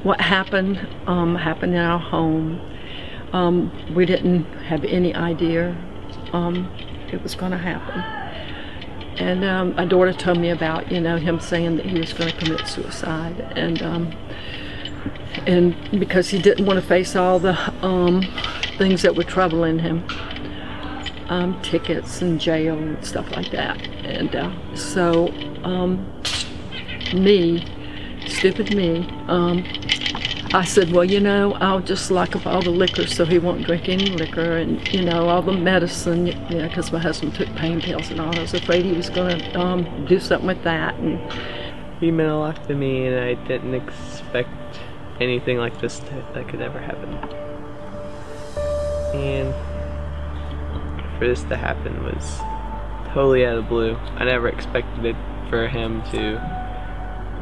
what happened happened in our home. We didn't have any idea it was going to happen. And my daughter told me about, you know, him saying that he was going to commit suicide, and because he didn't want to face all the things that were troubling him, tickets and jail and stuff like that. And so me, stupid me, I said, well, you know, I'll just lock up all the liquor so he won't drink any liquor, and, you know, all the medicine, yeah, because my husband took pain pills and all. I was afraid he was going to do something with that. And he meant a lot to me, and I didn't expect anything like this that could ever happen. And for this to happen was totally out of the blue. I never expected it for him to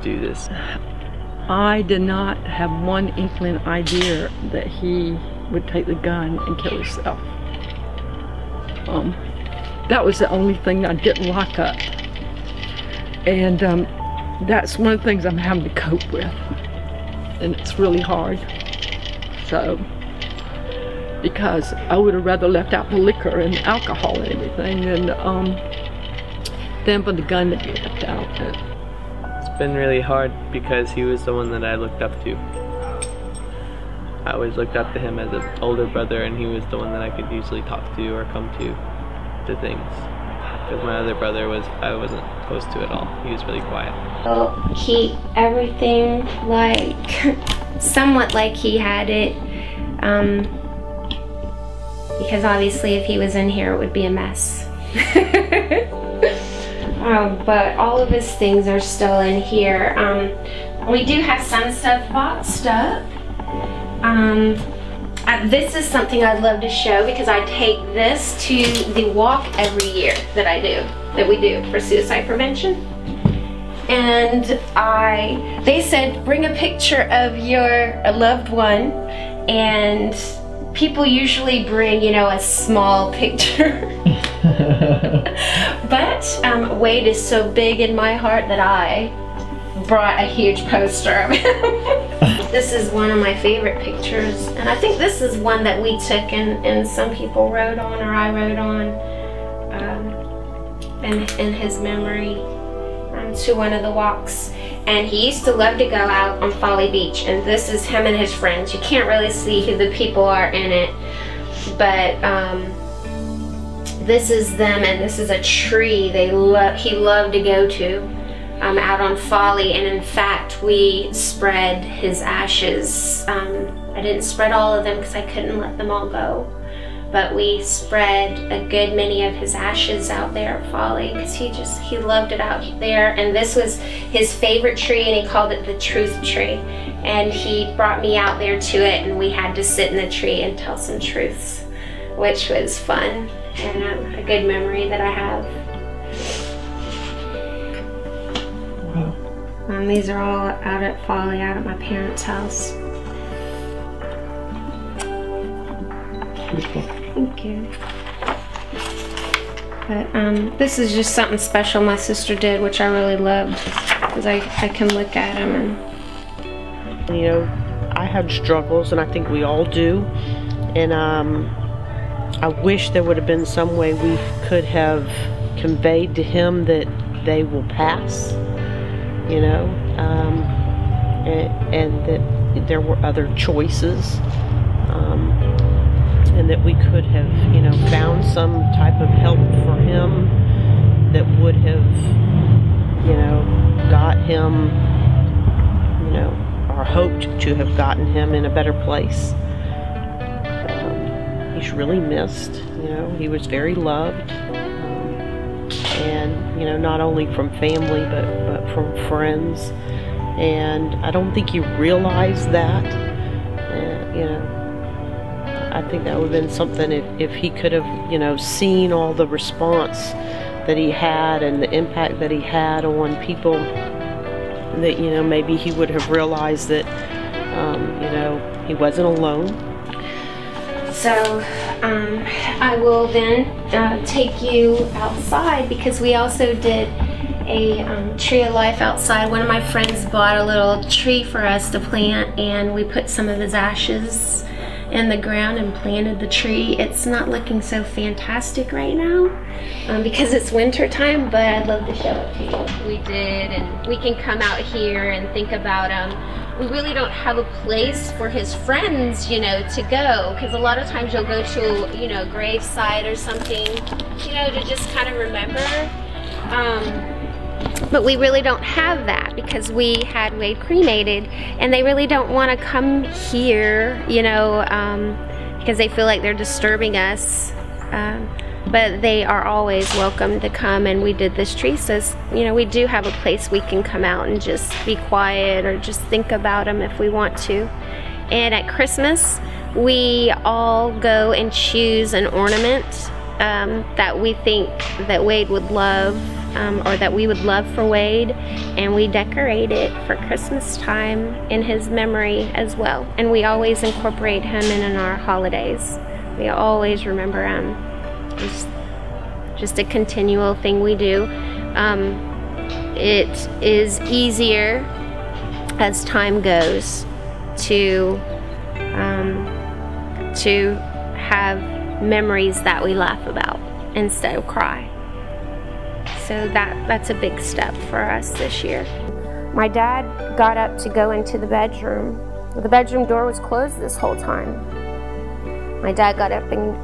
do this. I did not have one inkling idea that he would take the gun and kill himself. That was the only thing I didn't lock up. And that's one of the things I'm having to cope with. And it's really hard. So, because I would have rather left out the liquor and the alcohol and everything than for the gun to be left out. It's been really hard because he was the one that I looked up to. I always looked up to him as an older brother, and he was the one that I could usually talk to or come to things. Because my other brother I wasn't close to at all. He was really quiet. I'll keep everything like, somewhat like he had it. Because obviously if he was in here it would be a mess. But all of his things are still in here. We do have some stuff boxed up. This is something I'd love to show because I take this to the walk every year that we do for suicide prevention. And they said bring a picture of your loved one, and people usually bring, you know, a small picture. But Wade is so big in my heart that I brought a huge poster of him. This is one of my favorite pictures, and I think this is one that we took and some people wrote on, or I wrote on, in his memory, to one of the walks. And he used to love to go out on Folly Beach, and this is him and his friends. You can't really see who the people are in it, but this is them, and this is a tree he loved to go to out on Folly. And in fact, we spread his ashes. I didn't spread all of them because I couldn't let them all go, but we spread a good many of his ashes out there at Folly because he loved it out there. And this was his favorite tree, and he called it the truth tree. And he brought me out there to it, and we had to sit in the tree and tell some truths, which was fun and a good memory that I have. Wow. These are all out at Folly, out at my parents' house. Beautiful. Thank you. But this is just something special my sister did, which I really loved, because I can look at them and... You know, I had struggles, and I think we all do, and I wish there would have been some way we could have conveyed to him that they will pass, you know, and that there were other choices, and that we could have, you know, found some type of help for him that would have, you know, got him, you know, or hoped to have gotten him in a better place. He's really missed, you know. He was very loved, and, you know, not only from family but from friends. And I don't think he realized that. You know, I think that would have been something if he could have, you know, seen all the response that he had and the impact that he had on people, that, you know, maybe he would have realized that, you know, he wasn't alone. So I will then take you outside, because we also did a tree of life outside. One of my friends bought a little tree for us to plant, and we put some of his ashes in the ground and planted the tree. It's not looking so fantastic right now because it's winter time, but I'd love to show it to you. We did, and we can come out here and think about we really don't have a place for his friends, you know, to go, because a lot of times you'll go to, you know, a gravesite or something, you know, to just kind of remember. But we really don't have that because we had Wade cremated, and they really don't want to come here, you know, because they feel like they're disturbing us. But they are always welcome to come, and we did this tree, so you know, we do have a place we can come out and just be quiet or just think about them if we want to. And at Christmas, we all go and choose an ornament that we think that Wade would love, or that we would love for Wade, and we decorate it for Christmas time in his memory as well. And we always incorporate him in our holidays. We always remember him. It's just a continual thing we do. It is easier as time goes to have memories that we laugh about instead of cry. So that's a big step for us this year. My dad got up to go into the bedroom. The bedroom door was closed this whole time. My dad got up and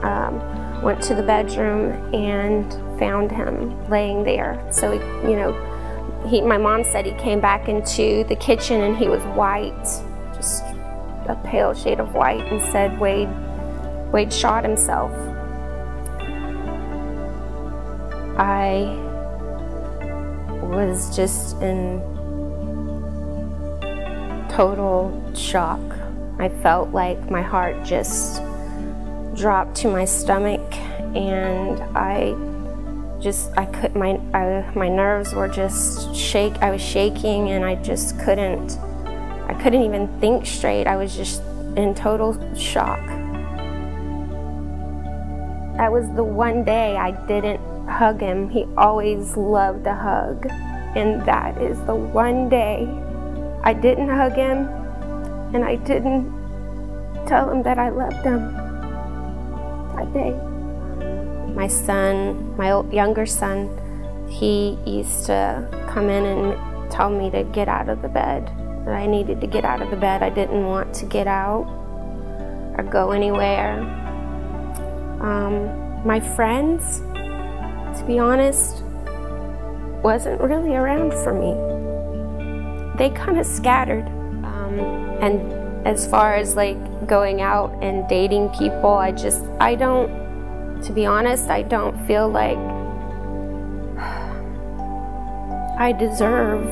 went to the bedroom and found him laying there. So, you know, my mom said he came back into the kitchen and he was white, just a pale shade of white, and said Wade shot himself. I was just in total shock. I felt like my heart just dropped to my stomach, and my nerves were just I was shaking, and I couldn't even think straight. I was just in total shock. That was the one day I didn't hug him. He always loved a hug, and that is the one day I didn't hug him, and I didn't tell him that I loved him. That day. My son, my younger son, he used to come in and tell me to get out of the bed, that I needed to get out of the bed. I didn't want to get out or go anywhere. My friends, to be honest, wasn't really around for me. They kind of scattered. And as far as like going out and dating people, I don't, to be honest, I don't feel like I deserve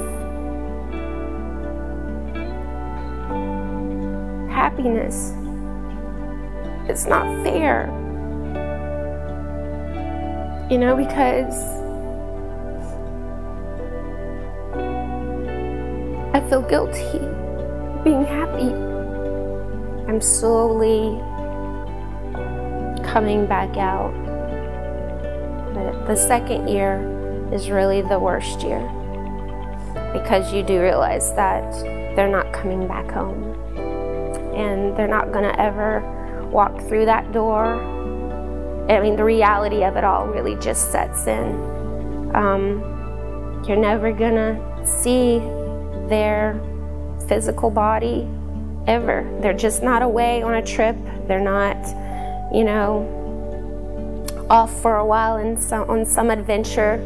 happiness. It's not fair, you know, because I feel guilty being happy. I'm slowly coming back out. But the second year is really the worst year, because you do realize that they're not coming back home, and they're not gonna ever walk through that door. I mean, the reality of it all really just sets in. You're never gonna see their physical body ever. They're just not away on a trip. They're not, you know, off for a while and on some adventure.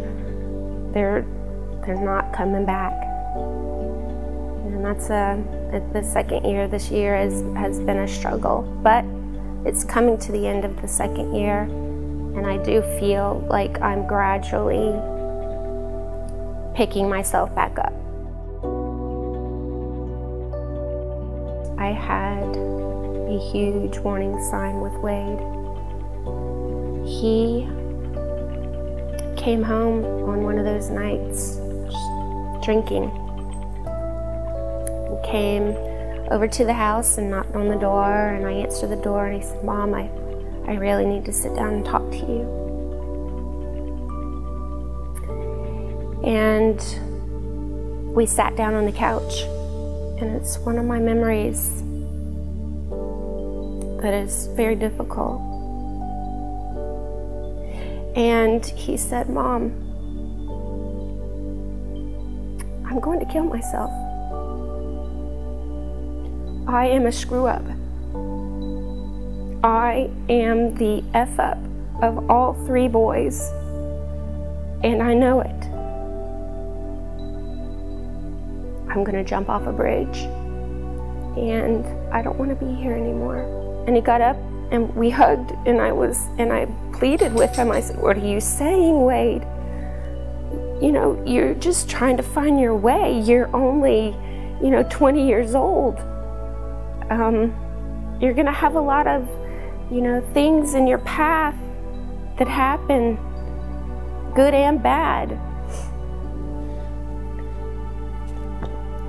They're not coming back. And that's the second year this year has been a struggle, but it's coming to the end of the second year, and I do feel like I'm gradually picking myself back up. I had a huge warning sign with Wade. He came home on one of those nights drinking. He came over to the house and knocked on the door, and I answered the door, and he said, "Mom, I really need to sit down and talk to you." And we sat down on the couch, and it's one of my memories that is very difficult. And he said, "Mom, I'm going to kill myself. I am a screw up. I am the F up of all 3 boys, and I know it. I'm gonna jump off a bridge, and I don't want to be here anymore." And he got up and we hugged, and I pleaded with him. I said, "What are you saying, Wade? You know, you're just trying to find your way. You're only, 20 years old. You're gonna have a lot of, things in your path that happen, good and bad.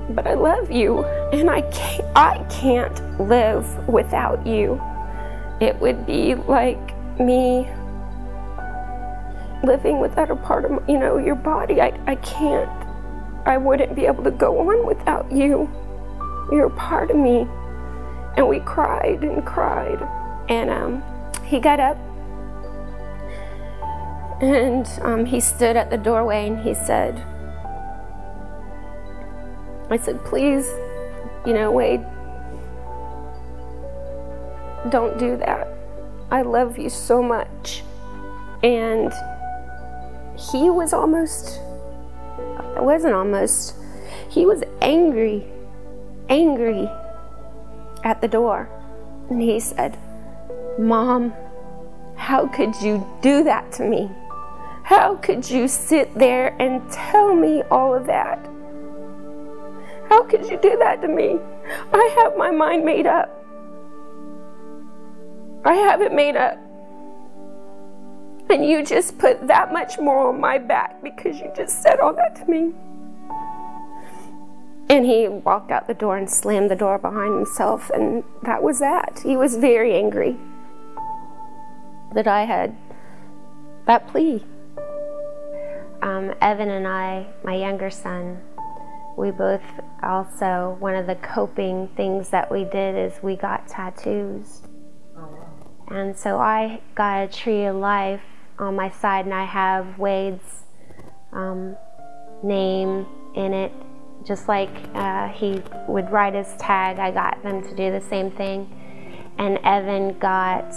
But I love you, and I can't live without you. It would be like me living without a part of, your body. I wouldn't be able to go on without you. You're a part of me." And we cried and cried. And he got up, and he stood at the doorway, and he said, I said, "Please, Wade, don't do that. I love you so much." And he was he was angry at the door. And he said, "Mom, how could you do that to me? How could you sit there and tell me all of that? How could you do that to me? I have my mind made up. I have it made up. And you just put that much more on my back because you just said all that to me." And he walked out the door and slammed the door behind himself, and that was that. He was very angry that I had that plea. Evan and I, my younger son, we both also, one of the coping things that we did is we got tattoos. And so I got a tree of life on my side, and I have Wade's name in it. Just like he would write his tag, I got them to do the same thing. And Evan got,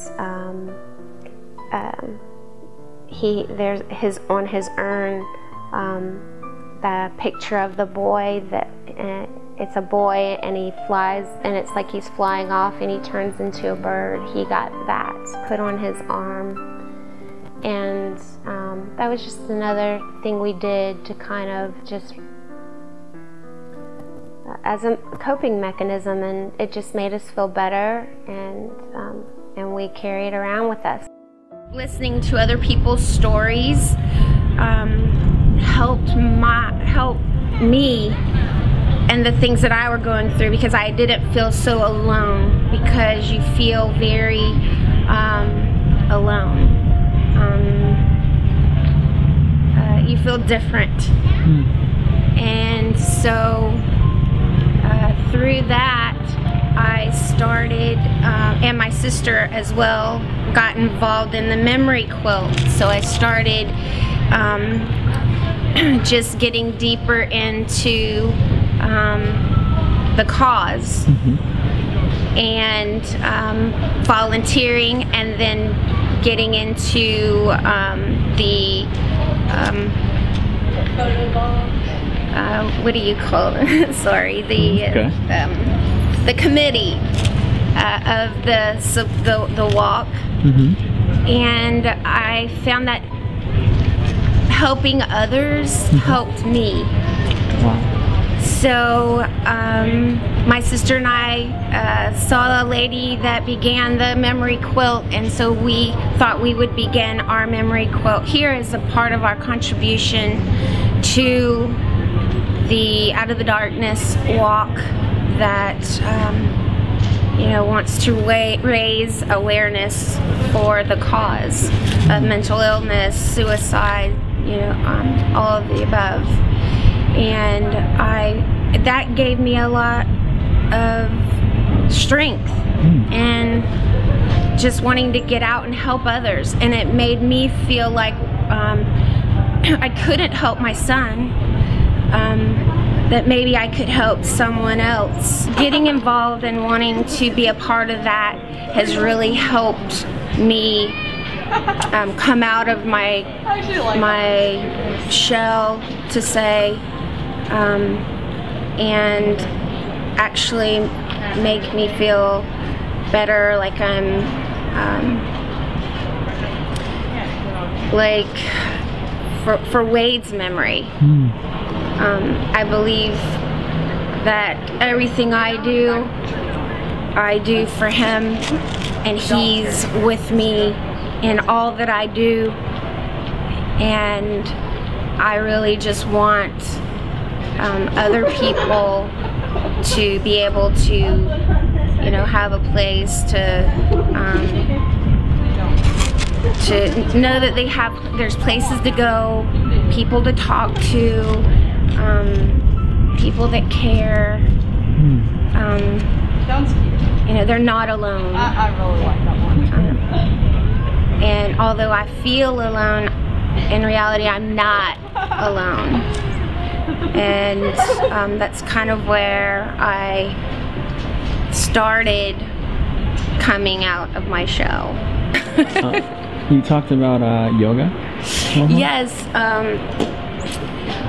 there's on his urn, the picture of the boy that, it's a boy, and he flies, and it's like he's flying off and he turns into a bird. He got that put on his arm. And that was just another thing we did to kind of just, as a coping mechanism, and it just made us feel better, and we carry it around with us. Listening to other people's stories helped me and the things that I were going through, because I didn't feel so alone, because you feel very alone. You feel different. And so through that, I started, and my sister as well got involved in the memory quilt. So I started just getting deeper into the cause, and volunteering, and then getting into the what do you call it? Sorry, the committee of the walk, and I found that helping others helped me. Wow. So my sister and I saw a lady that began the memory quilt, and so we thought we would begin our memory quilt here as a part of our contribution to the Out of the Darkness walk that wants to raise awareness for the cause of mental illness, suicide, you know, all of the above. And that gave me a lot of strength and just wanting to get out and help others. And it made me feel like I couldn't help my son, that maybe I could help someone else. Getting involved and wanting to be a part of that has really helped me come out of my shell, to say, and actually make me feel better, like I'm like for Wade's memory. I believe that everything I do for him, and he's with me in all that I do, and I really just want other people to be able to, you know, have a place to know that there's places to go, people to talk to, people that care. You know, they're not alone. I really like that one. And although I feel alone, in reality I'm not alone. And that's kind of where I started coming out of my shell. You talked about yoga? Yes,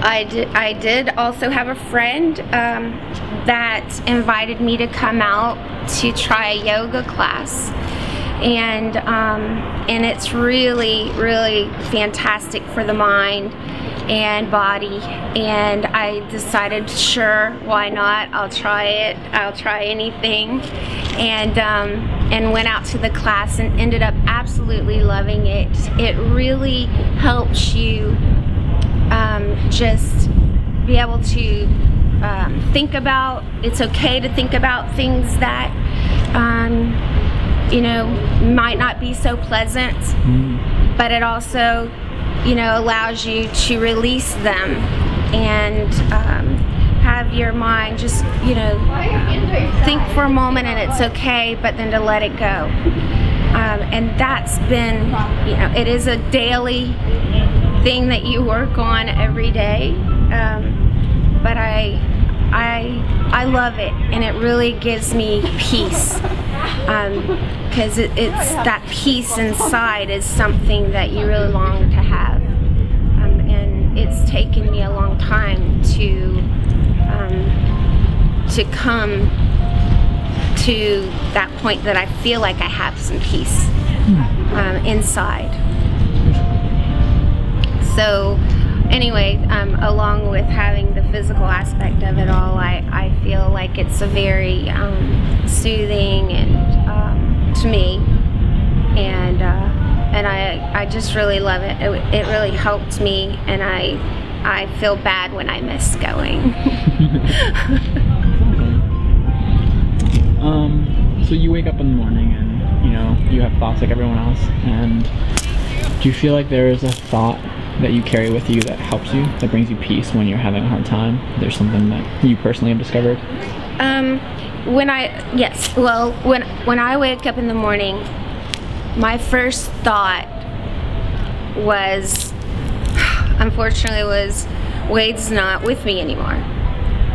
I did also have a friend that invited me to come out to try a yoga class, and it's really, really fantastic for the mind and body, and I decided, sure, why not, I'll try it, I'll try anything, and went out to the class and ended up absolutely loving it. It really helps you just be able to think about, it's okay to think about things that you know, might not be so pleasant, but it also, you know, allows you to release them and have your mind just, you know, think for a moment and it's okay, but then to let it go. And that's been, you know, it is a daily thing that you work on every day, but I love it, and it really gives me peace, because it's that peace inside is something that you really long to have, and it's taken me a long time to come to that point that I feel like I have some peace inside. So anyway, along with having the physical aspect of it all, I feel like it's a very soothing and to me, and I just really love it. It really helped me, and I feel bad when I miss going. So you wake up in the morning and, you know, you have thoughts like everyone else, and do you feel like there is a thought that you carry with you that helps you, that brings you peace when you're having a hard time? There's something that you personally have discovered? Yes, well, when I wake up in the morning, my first thought was, unfortunately, Wade's not with me anymore.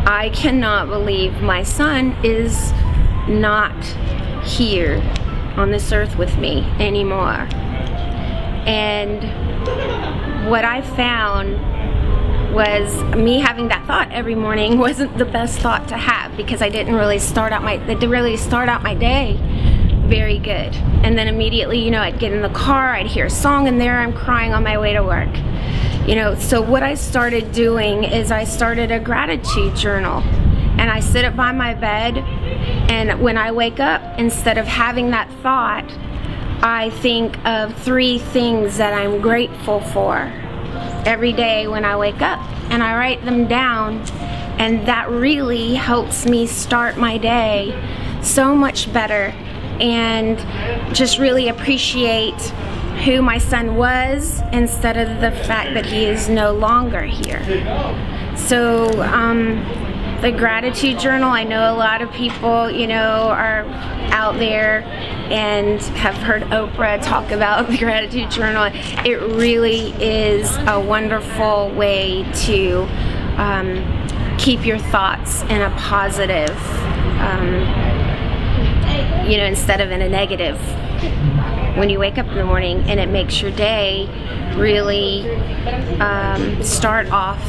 I cannot believe my son is not here on this earth with me anymore. And what I found was me having that thought every morning wasn't the best thought to have, because I didn't really start out my day very good. And then immediately, you know, I'd get in the car, I'd hear a song, and there I'm crying on my way to work. You know, so what I started doing is I started a gratitude journal, and I sit up by my bed, and when I wake up, instead of having that thought, I think of 3 things that I'm grateful for every day when I wake up, and I write them down, and that really helps me start my day so much better, and just really appreciate who my son was instead of the fact that he is no longer here. So the gratitude journal, I know a lot of people, you know, are out there and have heard Oprah talk about the gratitude journal. It really is a wonderful way to keep your thoughts in a positive, you know, instead of in a negative when you wake up in the morning, and it makes your day really start off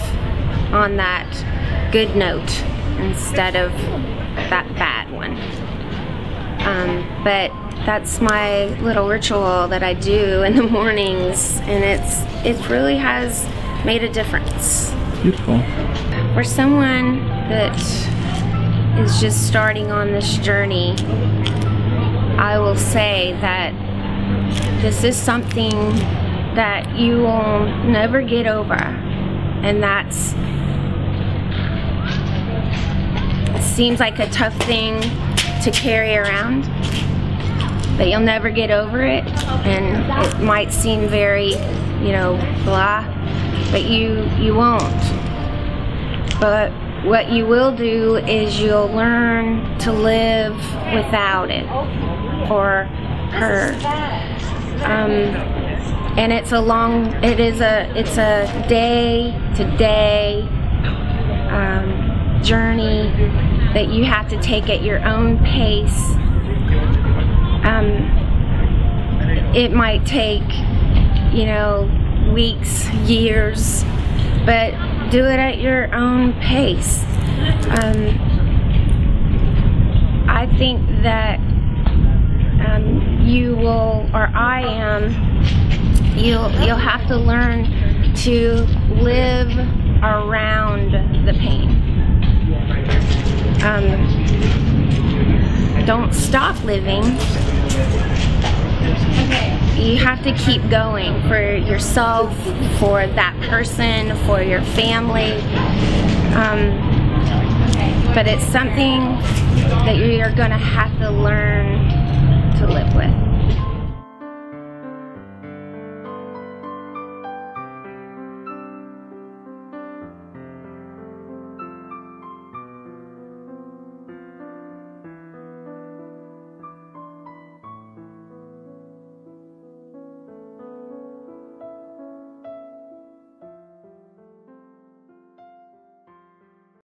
on that good note instead of that bad one. But that's my little ritual that I do in the mornings, and it really has made a difference. Beautiful. For someone that is just starting on this journey, I will say that this is something that you will never get over, and that's, it seems like a tough thing to carry around, but you'll never get over it, and it might seem very, you know, blah, but you won't. But what you will do is you'll learn to live without it or her. And it's a day-to-day journey that you have to take at your own pace. It might take, you know, weeks, years, but do it at your own pace. I think that you will, or I am, you'll have to learn to live around the pain. Don't stop living. You have to keep going for yourself, for that person, for your family. But it's something that you're going to have to learn to live with.